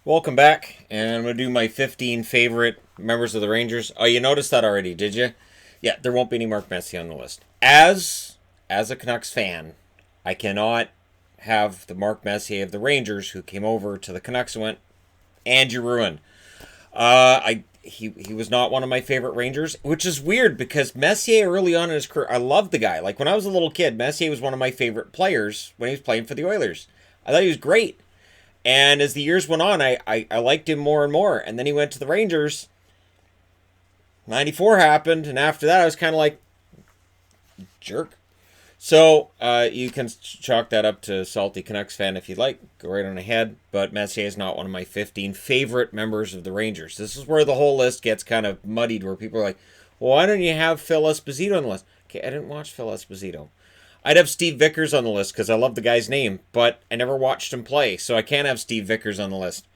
Welcome back, and I'm going to do my 15 favorite members of the Rangers. Oh, you noticed that already, did you? Yeah, there won't be any Mark Messier on the list. As a Canucks fan, I cannot have the Mark Messier of the Rangers who came over to the Canucks and went, and you're ruined. He was not one of my favorite Rangers, which is weird because Messier early on in his career, I loved the guy. Like when I was a little kid, Messier was one of my favorite players when he was playing for the Oilers. I thought he was great. And as the years went on, I liked him more and more. And then he went to the Rangers. 94 happened, and after that, I was kind of like, jerk. So you can chalk that up to salty Canucks fan if you'd like. Go right on ahead. But Messier is not one of my 15 favorite members of the Rangers. This is where the whole list gets kind of muddied, where people are like, well, why don't you have Phil Esposito on the list? Okay, I didn't watch Phil Esposito. I'd have Steve Vickers on the list because I love the guy's name, but I never watched him play, so I can't have Steve Vickers on the list.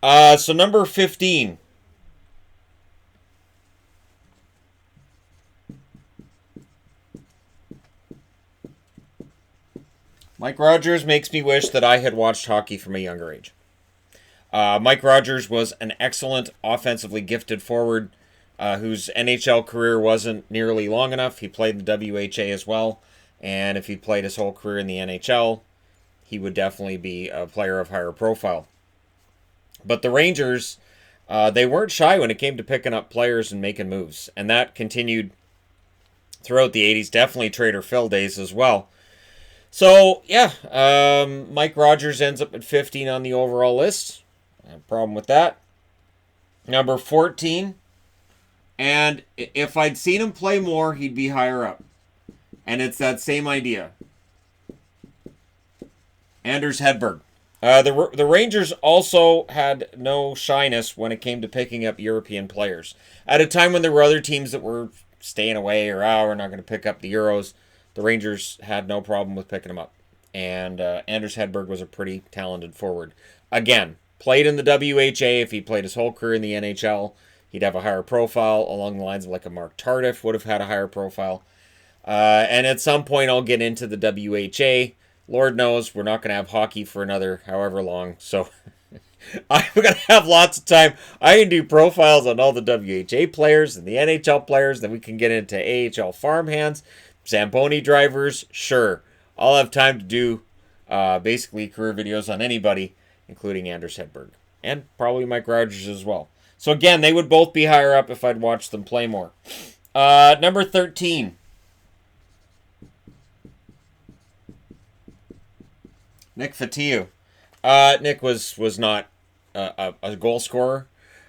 So number 15. Mike Rogers makes me wish that I had watched hockey from a younger age. Mike Rogers was an excellent offensively gifted forward whose NHL career wasn't nearly long enough. He played in the WHA as well. And if he played his whole career in the NHL, he would definitely be a player of higher profile. But the Rangers, they weren't shy when it came to picking up players and making moves. And that continued throughout the 80s, definitely Trader Phil days as well. So, yeah, Mike Rogers ends up at 15 on the overall list. No problem with that. Number 14. And if I'd seen him play more, he'd be higher up. And it's that same idea. Anders Hedberg. The Rangers also had no shyness when it came to picking up European players. At a time when there were other teams that were staying away or, we're not going to pick up the Euros, the Rangers had no problem with picking them up. And Anders Hedberg was a pretty talented forward. Again, played in the WHA. If he played his whole career in the NHL, he'd have a higher profile along the lines of like a Mark Tardif would have had a higher profile. And at some point, I'll get into the WHA. Lord knows we're not going to have hockey for another however long. So I'm going to have lots of time. I can do profiles on all the WHA players and the NHL players. Then we can get into AHL farmhands, Zamboni drivers. Sure. I'll have time to do basically career videos on anybody, including Anders Hedberg. And probably Mike Rogers as well. So again, they would both be higher up if I'd watched them play more. Number 13. Nick Fotiu. Nick was not a goal scorer.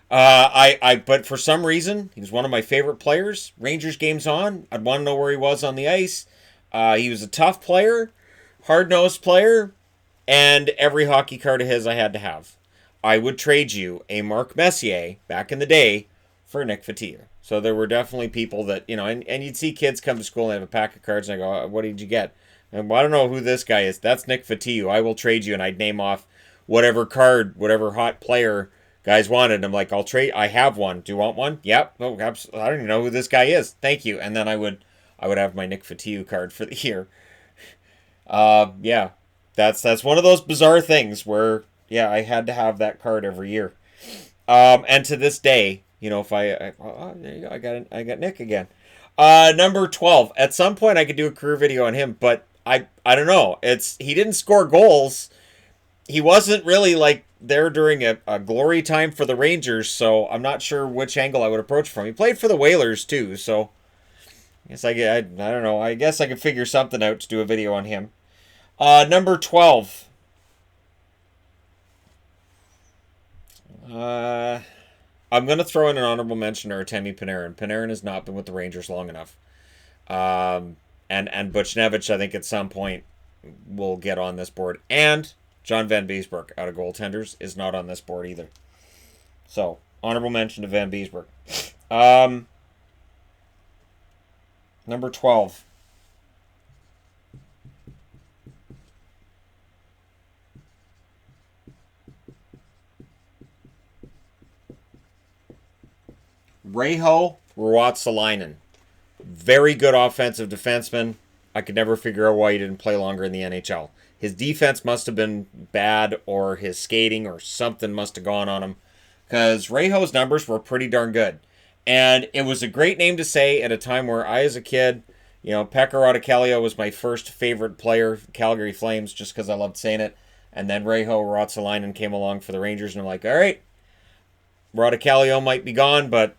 But for some reason, he was one of my favorite players. Rangers games on, I'd want to know where he was on the ice. He was a tough player, hard-nosed player, and every hockey card of his I had to have. I would trade you a Mark Messier back in the day for Nick Fotiu. So there were definitely people that, and you'd see kids come to school and have a pack of cards, and I go, what did you get? And I don't know who this guy is. That's Nick Fotiu. I will trade you, and I'd name off whatever card, whatever hot player guys wanted. I'm like, I'll trade. I have one. Do you want one? Yep. Oh, I don't even know who this guy is. Thank you. And then I would have my Nick Fotiu card for the year. Yeah, that's one of those bizarre things where I had to have that card every year. And to this day, if there you go, I got Nick again. Number 12. At some point, I could do a career video on him, but I don't know. He didn't score goals. He wasn't really like there during a glory time for the Rangers, so I'm not sure which angle I would approach from. He played for the Whalers too, so I guess I don't know. I guess I could figure something out to do a video on him. Number 12. I'm going to throw in an honorable mention to Artemi Panarin. Panarin has not been with the Rangers long enough. And Buchnevich, I think at some point will get on this board. And John Van Beesbroek, out of goaltenders, is not on this board either. So, honorable mention to Van Beesbroek. Number 12. Reijo Ruotsalainen. Very good offensive defenseman. I could never figure out why he didn't play longer in the NHL. His defense must have been bad, or his skating or something must have gone on him, because Reijo's numbers were pretty darn good. And it was a great name to say at a time where I, as a kid, Pekka Rautakelio was my first favorite player, Calgary Flames, just because I loved saying it. And then Reijo Ruotsalainen came along for the Rangers, and I'm like, all right, Rautakelio might be gone, but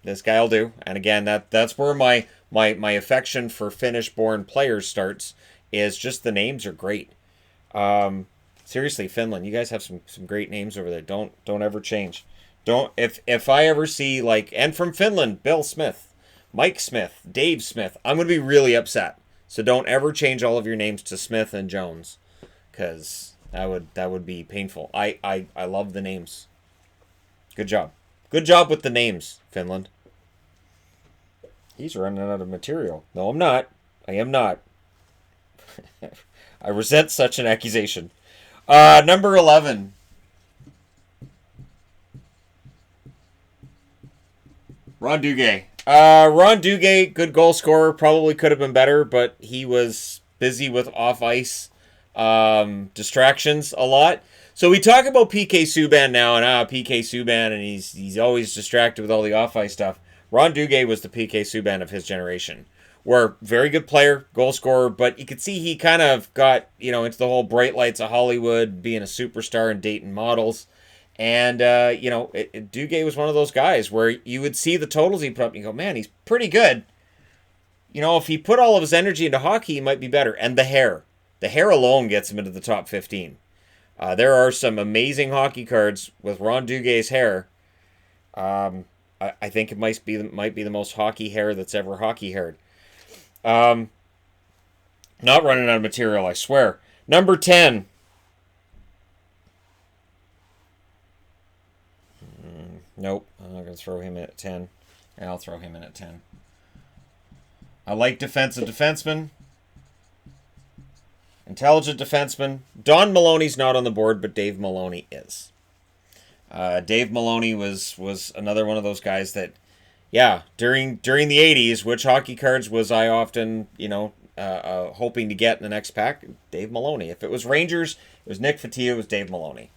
this guy will do. And again, that's where my affection for Finnish-born players starts, is just the names are great. Seriously, Finland, you guys have some great names over there. Don't ever change. Don't if I ever see, like, and from Finland, Bill Smith, Mike Smith, Dave Smith, I'm gonna be really upset. So don't ever change all of your names to Smith and Jones, because that would be painful. I love the names. Good job. Good job with the names, Finland. He's running out of material. No, I'm not. I am not. I resent such an accusation. Number 11. Ron Duguay. Ron Duguay, good goal scorer. Probably could have been better, but he was busy with off-ice distractions a lot. So we talk about PK Subban now, and PK Subban, and he's always distracted with all the off-ice stuff. Ron Duguay was the PK Subban of his generation. Were very good player, goal scorer, but you could see he kind of got, into the whole bright lights of Hollywood, being a superstar and dating models. And, Duguay was one of those guys where you would see the totals he put up and you go, man, he's pretty good. If he put all of his energy into hockey, he might be better. And the hair. The hair alone gets him into the top 15. There are some amazing hockey cards with Ron Dugay's hair. I think it might be the most hockey hair that's ever hockey haired. Not running out of material, I swear. Number 10. Nope, I'm not going to throw him in at 10. I'll throw him in at 10. I like defensive defensemen. Intelligent defenseman. Don Maloney's not on the board, but Dave Maloney is. Dave Maloney was another one of those guys that, during the 80s, which hockey cards was I often, hoping to get in the next pack? Dave Maloney. If it was Rangers, it was Nick Fotiu, it was Dave Maloney.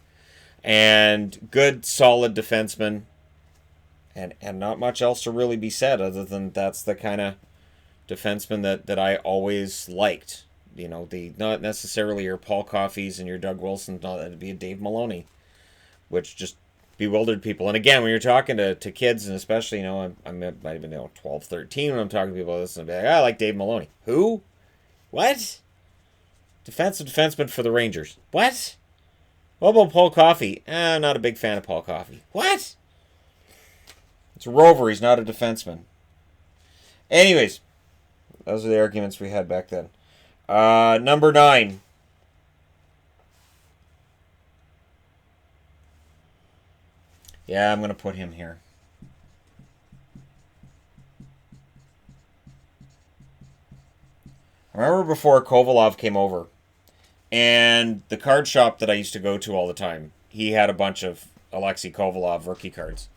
And good, solid defenseman. And not much else to really be said other than that's the kind of defenseman that I always liked. Not necessarily your Paul Coffeys and your Doug Wilsons, that'd be a Dave Maloney, which just bewildered people. And again, when you're talking to kids, and especially, I might have been 12, 13 when I'm talking to people about this, and I'd be like, I like Dave Maloney. Who? What? Defensive defenseman for the Rangers. What? What about Paul Coffey? I'm not a big fan of Paul Coffey. What? It's a rover. He's not a defenseman. Anyways, those are the arguments we had back then. Number 9. Yeah, I'm going to put him here. I remember before Kovalev came over, and the card shop that I used to go to all the time, he had a bunch of Alexei Kovalev rookie cards.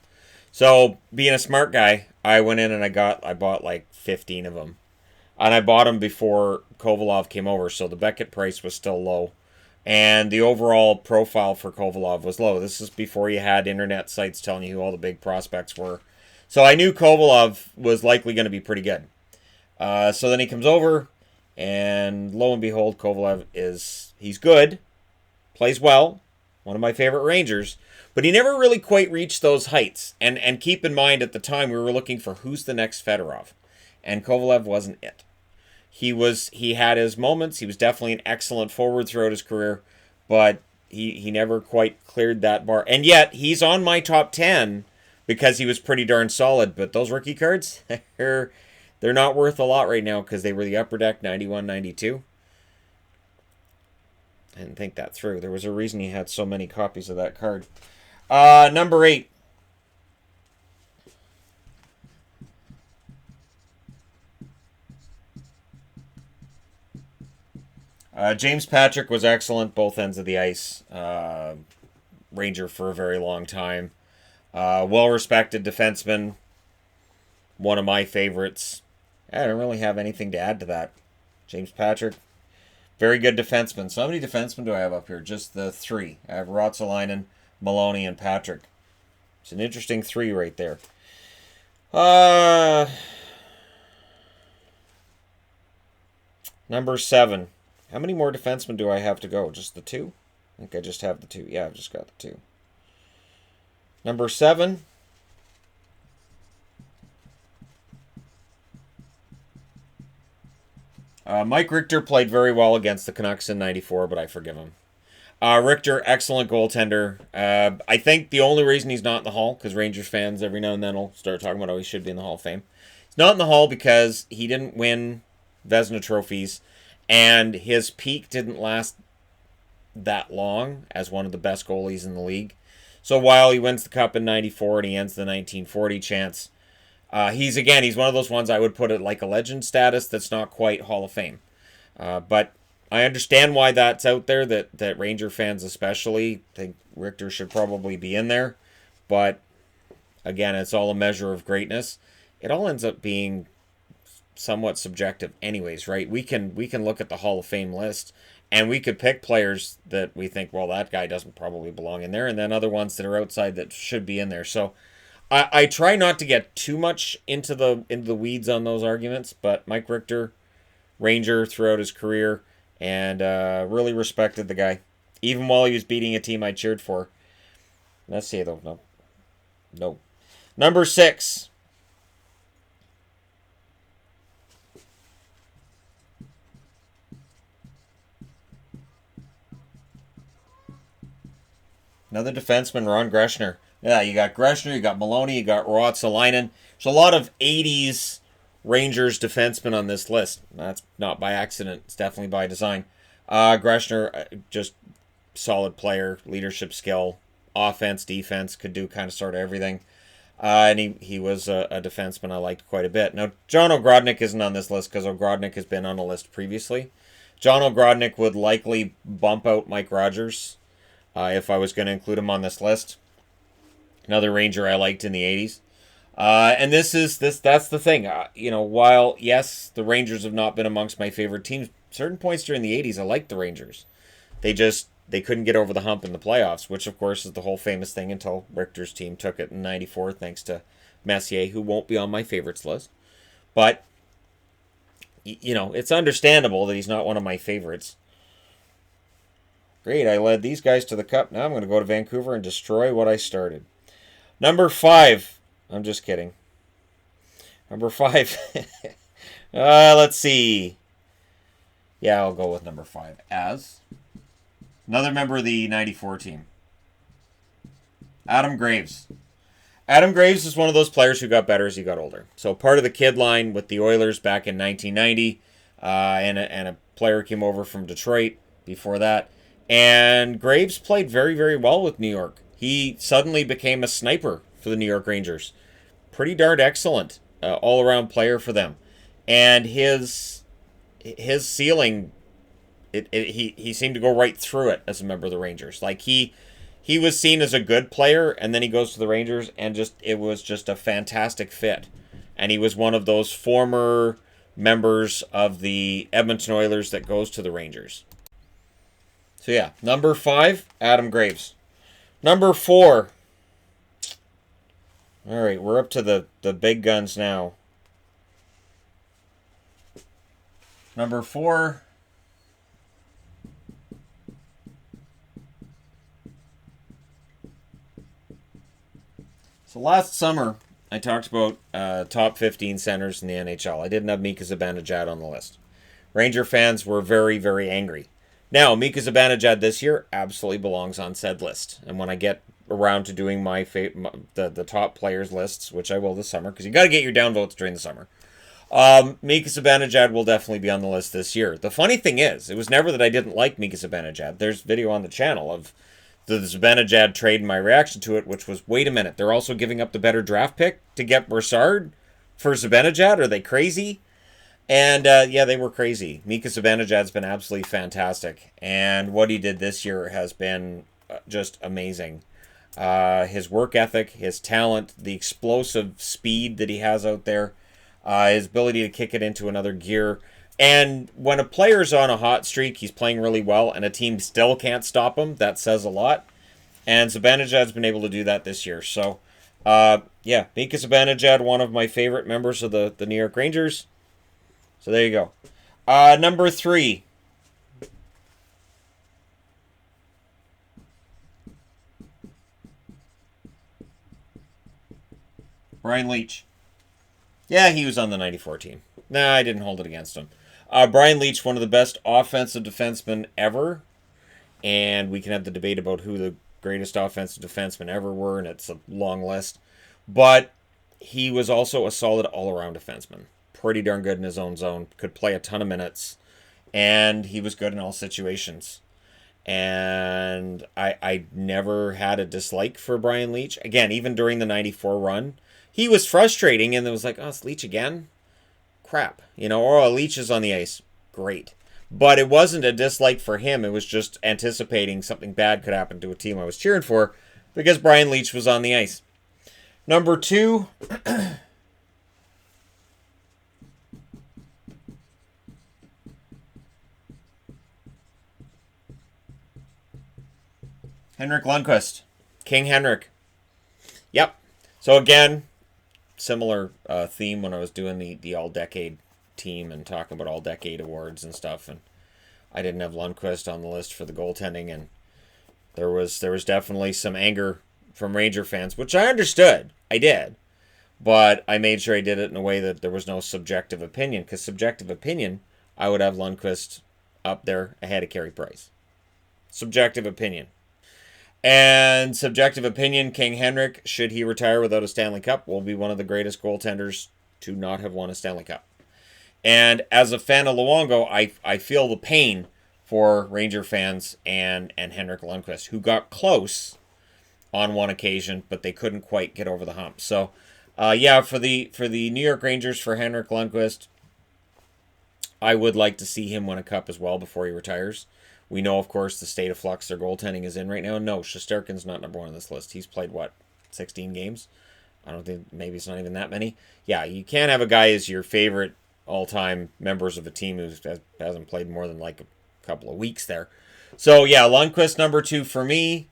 So, being a smart guy, I went in and I bought like 15 of them. And I bought them before Kovalev came over, so the Beckett price was still low. And the overall profile for Kovalev was low. This is before you had internet sites telling you who all the big prospects were. So I knew Kovalev was likely going to be pretty good. So then he comes over, and lo and behold, Kovalev he's good, plays well, one of my favorite Rangers, but he never really quite reached those heights. And keep in mind, at the time, we were looking for who's the next Fedorov. And Kovalev wasn't it. He had his moments. He was definitely an excellent forward throughout his career, but he never quite cleared that bar. And yet, he's on my top 10 because he was pretty darn solid. But those rookie cards, they're not worth a lot right now because they were the Upper Deck 91-92. I didn't think that through. There was a reason he had so many copies of that card. Number 8. James Patrick was excellent, both ends of the ice. Ranger for a very long time. Well-respected defenseman. One of my favorites. I don't really have anything to add to that. James Patrick. Very good defenseman. So how many defensemen do I have up here? Just the 3. I have Ruotsalainen, Maloney, and Patrick. It's an interesting 3 right there. Number 7. How many more defensemen do I have to go? Just the 2? I think I just have the 2. Yeah, I've just got the 2. Number 7. Mike Richter played very well against the Canucks in '94, but I forgive him. Richter, excellent goaltender. I think the only reason he's not in the Hall, because Rangers fans every now and then will start talking about how he should be in the Hall of Fame. He's not in the Hall because he didn't win Vezina trophies, and his peak didn't last that long as one of the best goalies in the league. So while he wins the Cup in '94 and he ends the 1940 chance, he's one of those ones I would put at like a legend status that's not quite Hall of Fame. But I understand why that's out there, that Ranger fans especially think Richter should probably be in there. But again, it's all a measure of greatness. It all ends up being somewhat subjective anyways, right? We can look at the Hall of Fame list and we could pick players that we think, well, that guy doesn't probably belong in there, and then other ones that are outside that should be in there. So I try not to get too much into the weeds on those arguments, but Mike Richter, Ranger throughout his career, and really respected the guy, even while he was beating a team I cheered for. Let's see, though. No. Number 6. Another defenseman, Ron Greshner. Yeah, you got Greshner, you got Maloney, you got Ruotsalainen. There's a lot of 80s Rangers defensemen on this list. That's not by accident. It's definitely by design. Greshner, just solid player, leadership skill, offense, defense, could do kind of sort of everything. And he was a defenseman I liked quite a bit. Now, John Ogrodnik isn't on this list because Ogrodnik has been on a list previously. John Ogrodnik would likely bump out Mike Rogers if I was going to include him on this list. Another Ranger I liked in the 80s. And that's the thing. While, yes, the Rangers have not been amongst my favorite teams, certain points during the 80s, I liked the Rangers. They couldn't get over the hump in the playoffs, which, of course, is the whole famous thing until Richter's team took it in '94, thanks to Messier, who won't be on my favorites list. But, it's understandable that he's not one of my favorites. Great, I led these guys to the Cup. Now I'm going to go to Vancouver and destroy what I started. Number 5. I'm just kidding. Number 5. Let's see. Yeah, I'll go with number 5 as another member of the 94 team. Adam Graves. Adam Graves is one of those players who got better as he got older. So part of the kid line with the Oilers back in 1990, and a player came over from Detroit before that. And Graves played very, very well with New York. He suddenly became a sniper for the New York Rangers. Pretty darn excellent all-around player for them. And his ceiling, he seemed to go right through it as a member of the Rangers. Like he was seen as a good player, and then he goes to the Rangers, and it was just a fantastic fit. And he was one of those former members of the Edmonton Oilers that goes to the Rangers. So yeah, number 5, Adam Graves. Number 4. All right, we're up to the big guns now. Number 4. So last summer, I talked about top 15 centers in the NHL. I didn't have Mika Zibanejad on the list. Ranger fans were very, very angry. Now, Mika Zibanejad this year absolutely belongs on said list. And when I get around to doing the top players lists, which I will this summer, because you got to get your downvotes during the summer, Mika Zibanejad will definitely be on the list this year. The funny thing is, it was never that I didn't like Mika Zibanejad. There's video on the channel of the Zibanejad trade and my reaction to it, which was, wait a minute, they're also giving up the better draft pick to get Brassard for Zibanejad? Are they crazy? And, yeah, they were crazy. Mika Zibanejad's been absolutely fantastic. And what he did this year has been just amazing. His work ethic, his talent, the explosive speed that he has out there, his ability to kick it into another gear. And when a player's on a hot streak, he's playing really well, and a team still can't stop him, that says a lot. And Zibanejad's been able to do that this year. So, yeah, Mika Zibanejad, one of my favorite members of the New York Rangers. So there you go. Number 3. Brian Leetch. Yeah, he was on the 94 team. Nah, I didn't hold it against him. Brian Leetch, one of the best offensive defensemen ever. And we can have the debate about who the greatest offensive defensemen ever were, and it's a long list. But he was also a solid all-around defenseman. Pretty darn good in his own zone. Could play a ton of minutes. And he was good in all situations. And I never had a dislike for Brian Leetch. Again, even during the 94 run, he was frustrating, and it was like, oh, it's Leetch again? Crap. Oh, Leetch is on the ice. Great. But it wasn't a dislike for him. It was just anticipating something bad could happen to a team I was cheering for because Brian Leetch was on the ice. Number 2. Henrik Lundqvist. King Henrik. Yep. So again, similar theme when I was doing the all-decade team and talking about all-decade awards and stuff. And I didn't have Lundqvist on the list for the goaltending, and there was definitely some anger from Ranger fans, which I understood. I did. But I made sure I did it in a way that there was no subjective opinion, because subjective opinion, I would have Lundqvist up there ahead of Carey Price. Subjective opinion. And subjective opinion, King Henrik, should he retire without a Stanley Cup, will be one of the greatest goaltenders to not have won a Stanley Cup. And as a fan of Luongo, I feel the pain for Ranger fans and Henrik Lundqvist, who got close on one occasion, but they couldn't quite get over the hump. So, yeah, for the New York Rangers, for Henrik Lundqvist, I would like to see him win a cup as well before he retires. We know, of course, the state of flux their goaltending is in right now. No, Shesterkin's not number 1 on this list. He's played, 16 games? I don't think, maybe it's not even that many. Yeah, you can't have a guy as your favorite all-time members of a team who hasn't played more than a couple of weeks there. So, yeah, Lundqvist number 2 for me.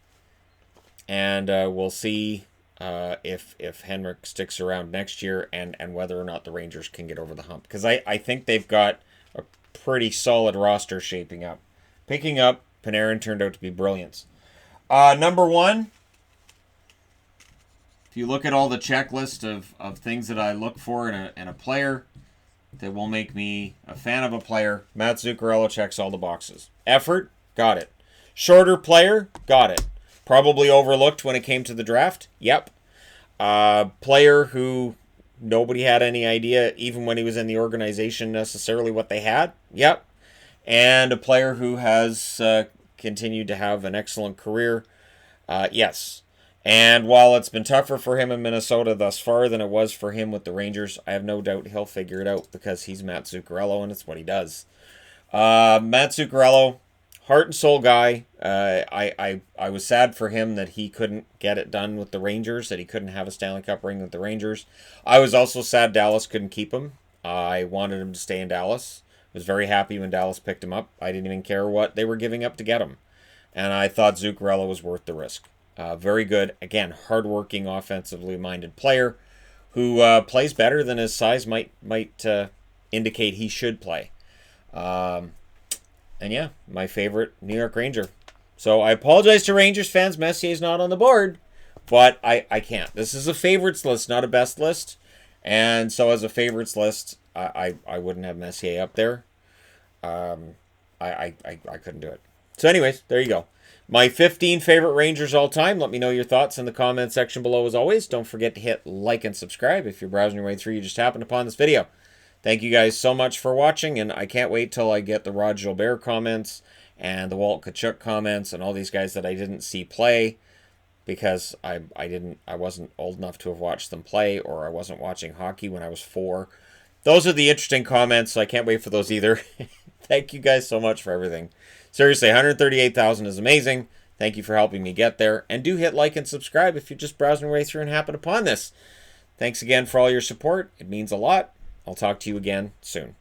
And we'll see if Henrik sticks around next year and whether or not the Rangers can get over the hump. Because I think they've got a pretty solid roster shaping up. Picking up, Panarin turned out to be brilliant. Number 1, if you look at all the checklist of things that I look for in a player that will make me a fan of a player, Matt Zuccarello checks all the boxes. Effort, got it. Shorter player, got it. Probably overlooked when it came to the draft, yep. Player who nobody had any idea, even when he was in the organization, necessarily what they had, yep. And a player who has continued to have an excellent career, yes. And while it's been tougher for him in Minnesota thus far than it was for him with the Rangers, I have no doubt he'll figure it out because he's Matt Zuccarello and it's what he does. Matt Zuccarello, heart and soul guy. I was sad for him that he couldn't get it done with the Rangers, that he couldn't have a Stanley Cup ring with the Rangers. I was also sad Dallas couldn't keep him. I wanted him to stay in Dallas. Was very happy when Dallas picked him up. I didn't even care what they were giving up to get him. And I thought Zuccarello was worth the risk. Very good. Again, hardworking, offensively minded player who plays better than his size might indicate he should play. And yeah, my favorite New York Ranger. So I apologize to Rangers fans. Messier's not on the board. But I can't. This is a favorites list, not a best list. And so as a favorites list, I wouldn't have Messier up there. I couldn't do it. So anyways, there you go. My 15 favorite Rangers all time. Let me know your thoughts in the comment section below as always. Don't forget to hit like and subscribe if you're browsing your way through. You just happened upon this video. Thank you guys so much for watching, and I can't wait till I get the Rod Gilbert comments and the Walt Tkachuk comments and all these guys that I didn't see play because I wasn't old enough to have watched them play, or I wasn't watching hockey when I was 4. Those are the interesting comments, so I can't wait for those either. Thank you guys so much for everything. Seriously, 138,000 is amazing. Thank you for helping me get there. And do hit like and subscribe if you're just browsing your way through and happen upon this. Thanks again for all your support. It means a lot. I'll talk to you again soon.